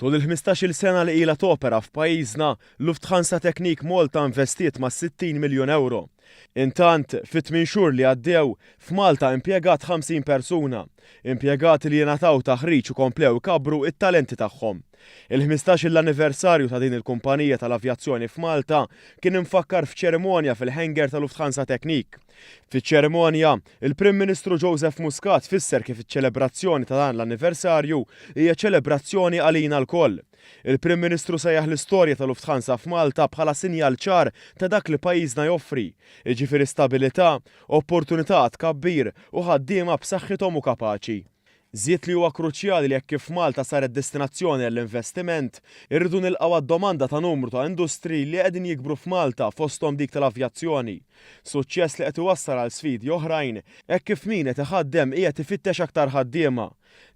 Tul il-15-il sena li ilha topera f'pajjiżna, Lufthansa Technik Malta investiet ma' 60 miljun euro. Intant, fit-8 xhur li għaddew, f'Malta impjegat 50 persuna, impjegati li jingħataw taħriġ u komplew ikabru it-talenti tagħhom. Il-15 l-anniversarju ta' din il-kumpanija tal-avjazzjoni f'Malta kien infakkar f'ċerimonja fil-hangar ta' Lufthansa Technik. Fiċ-ċerimonja, il-Prim Ministru Joseph Muscat fisser kif iċ-ċelebrazzjoni ta' dan l-anniversarju hija ċelebrazzjoni għalina l-koll. Il-Prim Ministru sejjaħ l-istorja ta' Lufthansa f'Malta bħala sinjal ċar ta' dak li pajjiżna joffri, jiġifieri stabilità, opportunità tkabbir u ħaddiema b'saħħithom u kapaċi. Żied li huwa kruċjali li jekk kif Malta saret destinazzjoni għall-investiment, irridu nilqgħu għad-domanda ta' numru ta' industri li qegħdin jikbru f'Malta fosthom dik tal-avjazzjoni. Suċċess li qed iwassal għal sfidi oħrajn hekk kif min qed iħaddem qiegħed ifittex aktar ħaddiema.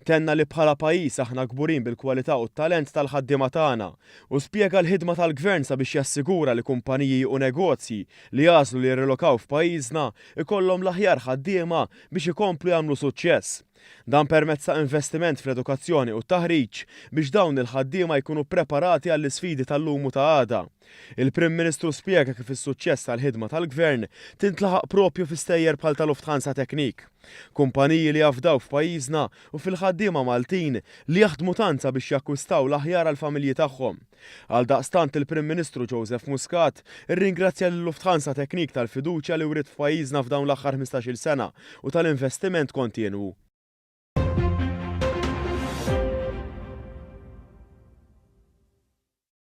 Tenna li bħala pajjiż aħna kburin bil-kwalità u t-talent tal-ħaddiema tagħna u spjega l-ħidma tal-Gvern sabiex jassigura li kumpaniji u negozji li jażlu li jirrelokaw f'pajjiżna ikollhom l-aħjar ħaddiema biex ikomplu jagħmlu suċċess. Dan permezz ta' investiment fl-edukazzjoni u t-taħriġ biex dawn il-ħaddiema jkunu preparati għall-isfidi tal-lum u ta' għada. Il-Prim Ministru spjega kif is-suċċess tal-ħidma tal-Gvern tintlaħaq propju fi-stejjer bħal tal-Lufthansa Technik. Kumpaniji li jafdaw f'pajjiżna u fil-ħaddiema Maltin li jaħdmu tanza biex jakkwistaw l-aħjar għall-familji tagħhom. Għaldaqstant il-Prim Ministru Joseph Muscat irringrazzja lill-Lufthansa Technik tal-fiduċja li wrid f'pajjiżna f'dawn l-aħħar 15-il sena u tal-investiment kontinwu.